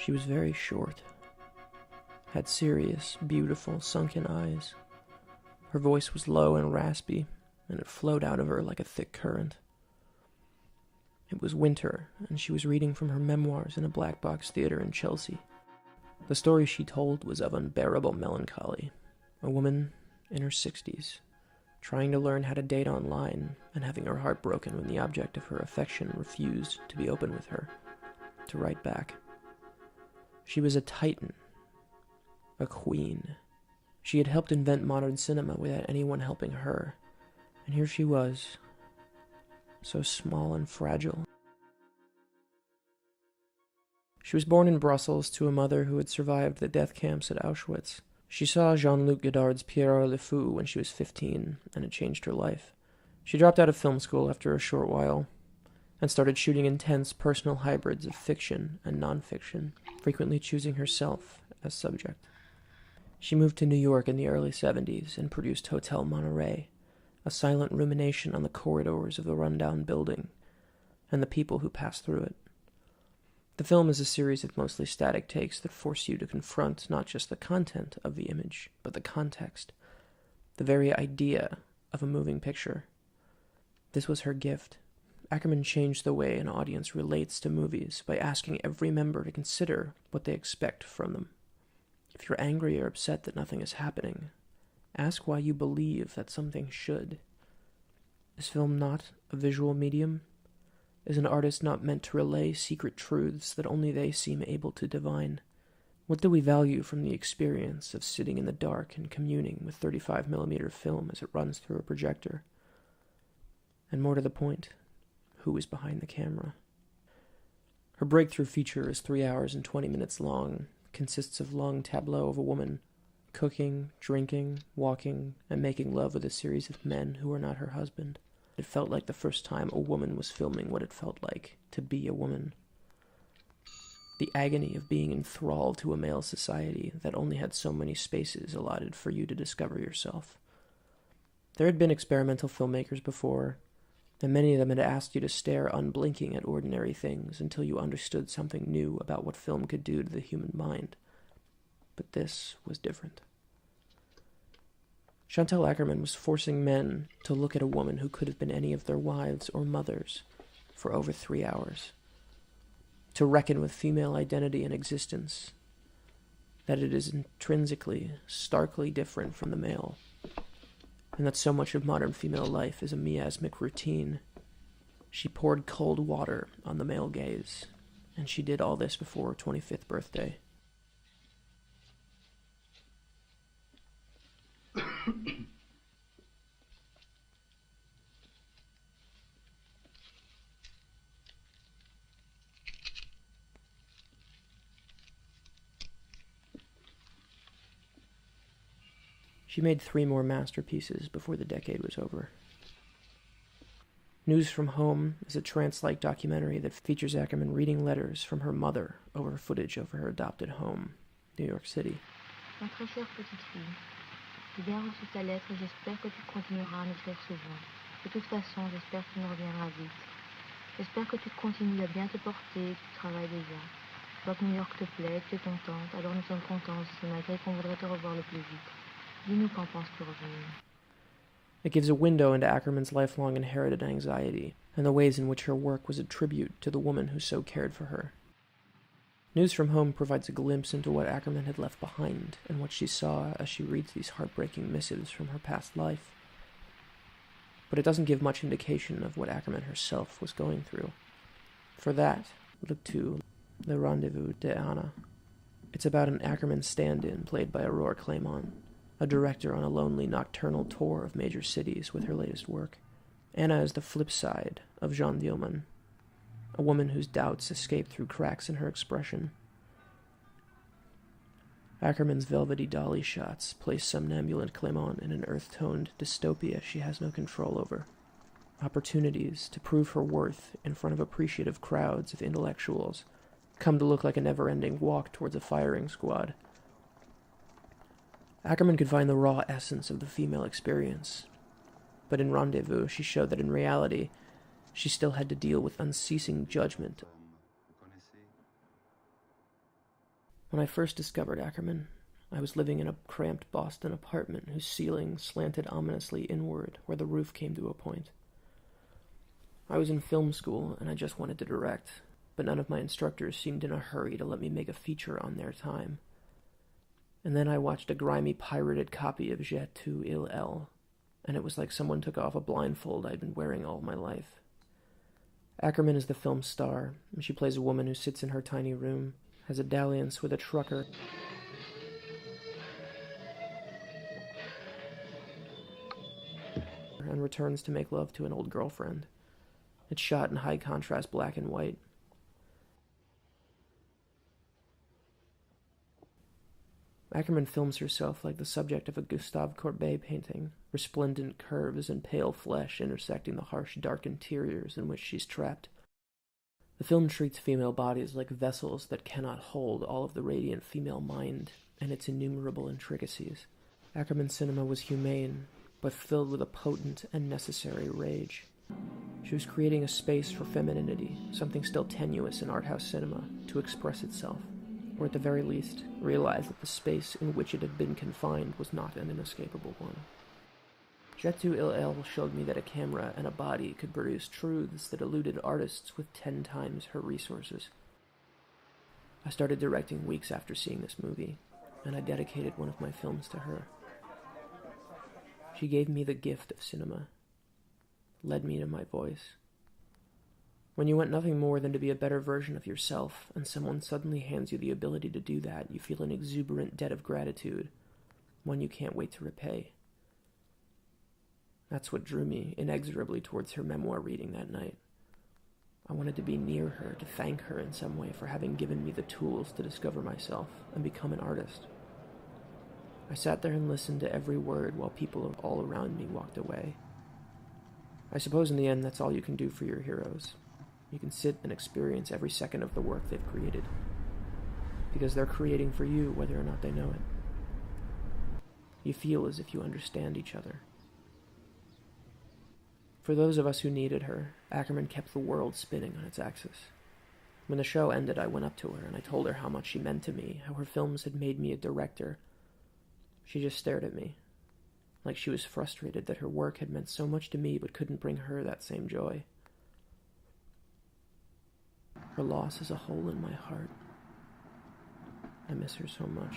She was very short, had serious, beautiful, sunken eyes. Her voice was low and raspy, and it flowed out of her like a thick current. It was winter, and she was reading from her memoirs in a black box theater in Chelsea. The story she told was of unbearable melancholy. A woman in her 60s, trying to learn how to date online and having her heart broken when the object of her affection refused to be open with her, to write back. She was a titan, a queen. She had helped invent modern cinema without anyone helping her, and here she was, so small and fragile. She was born in Brussels to a mother who had survived the death camps at Auschwitz. She saw Jean-Luc Godard's Pierrot le Fou when she was 15, and it changed her life. She dropped out of film school after a short while, and started shooting intense personal hybrids of fiction and non-fiction, frequently choosing herself as subject. She moved to New York in the early 70s and produced Hotel Monterey, a silent rumination on the corridors of the rundown building and the people who passed through it. The film is a series of mostly static takes that force you to confront not just the content of the image, but the context, the very idea of a moving picture. This was her gift. Akerman changed the way an audience relates to movies by asking every member to consider what they expect from them. If you're angry or upset that nothing is happening, ask why you believe that something should. Is film not a visual medium? Is an artist not meant to relay secret truths that only they seem able to divine? What do we value from the experience of sitting in the dark and communing with 35mm film as it runs through a projector? And more to the point, who is behind the camera? Her breakthrough feature is 3 hours and 20 minutes long, consists of long tableaux of a woman cooking, drinking, walking, and making love with a series of men who are not her husband. It felt like the first time a woman was filming what it felt like to be a woman. The agony of being enthralled to a male society that only had so many spaces allotted for you to discover yourself. There had been experimental filmmakers before, and many of them had asked you to stare unblinking at ordinary things until you understood something new about what film could do to the human mind. But this was different. Chantal Akerman was forcing men to look at a woman who could have been any of their wives or mothers for over 3 hours, to reckon with female identity and existence, that it is intrinsically, starkly different from the male, and that so much of modern female life is a miasmic routine. She poured cold water on the male gaze, and she did all this before her 25th birthday. She made 3 more masterpieces before the decade was over. News from Home is a trance-like documentary that features Akerman reading letters from her mother over footage of her adopted home, New York City. Ma très chère petite fille, j'ai bien reçu ta lettre et j'espère que tu continueras à m'écrire souvent. De toute façon, j'espère que tu me reviendras vite. J'espère que tu continues à bien te porter et que tu travailles déjà. Je vois que New York te plaît, que tu es contente, alors nous sommes contents aussi, malgré qu'on voudrait te revoir le plus vite. Dis-nous quand penses-tu revenir. It gives a window into Akerman's lifelong inherited anxiety, and the ways in which her work was a tribute to the woman who so cared for her. News from Home provides a glimpse into what Akerman had left behind, and what she saw as she reads these heartbreaking missives from her past life. But it doesn't give much indication of what Akerman herself was going through. For that, look to Le Rendezvous de Anna. It's about an Akerman stand-in played by Aurore Clément, a director on a lonely nocturnal tour of major cities with her latest work. Anna is the flip side of Jeanne Dielman, a woman whose doubts escape through cracks in her expression. Akerman's velvety dolly shots place somnambulant Clément in an earth-toned dystopia she has no control over. Opportunities to prove her worth in front of appreciative crowds of intellectuals come to look like a never-ending walk towards a firing squad. Akerman could find the raw essence of the female experience, but in Rendezvous she showed that in reality she still had to deal with unceasing judgment. When I first discovered Akerman, I was living in a cramped Boston apartment whose ceiling slanted ominously inward where the roof came to a point. I was in film school and I just wanted to direct, but none of my instructors seemed in a hurry to let me make a feature on their time. And then I watched a grimy pirated copy of Je tu il elle, and it was like someone took off a blindfold I'd been wearing all my life. Akerman is the film's star, and she plays a woman who sits in her tiny room, has a dalliance with a trucker, and returns to make love to an old girlfriend. It's shot in high-contrast black and white. Akerman films herself like the subject of a Gustave Courbet painting, resplendent curves and pale flesh intersecting the harsh, dark interiors in which she's trapped. The film treats female bodies like vessels that cannot hold all of the radiant female mind and its innumerable intricacies. Akerman's cinema was humane, but filled with a potent and necessary rage. She was creating a space for femininity, something still tenuous in art house cinema, to express itself, or at the very least, realize that the space in which it had been confined was not an inescapable one. Je tu il elle showed me that a camera and a body could produce truths that eluded artists with 10 times her resources. I started directing weeks after seeing this movie, and I dedicated one of my films to her. She gave me the gift of cinema, led me to my voice. When you want nothing more than to be a better version of yourself, and someone suddenly hands you the ability to do that, you feel an exuberant debt of gratitude, one you can't wait to repay. That's what drew me inexorably towards her memoir reading that night. I wanted to be near her, to thank her in some way for having given me the tools to discover myself and become an artist. I sat there and listened to every word while people all around me walked away. I suppose in the end that's all you can do for your heroes. You can sit and experience every second of the work they've created, because they're creating for you whether or not they know it. You feel as if you understand each other. For those of us who needed her, Akerman kept the world spinning on its axis. When the show ended, I went up to her and I told her how much she meant to me, how her films had made me a director. She just stared at me, like she was frustrated that her work had meant so much to me but couldn't bring her that same joy. Her loss is a hole in my heart. I miss her so much.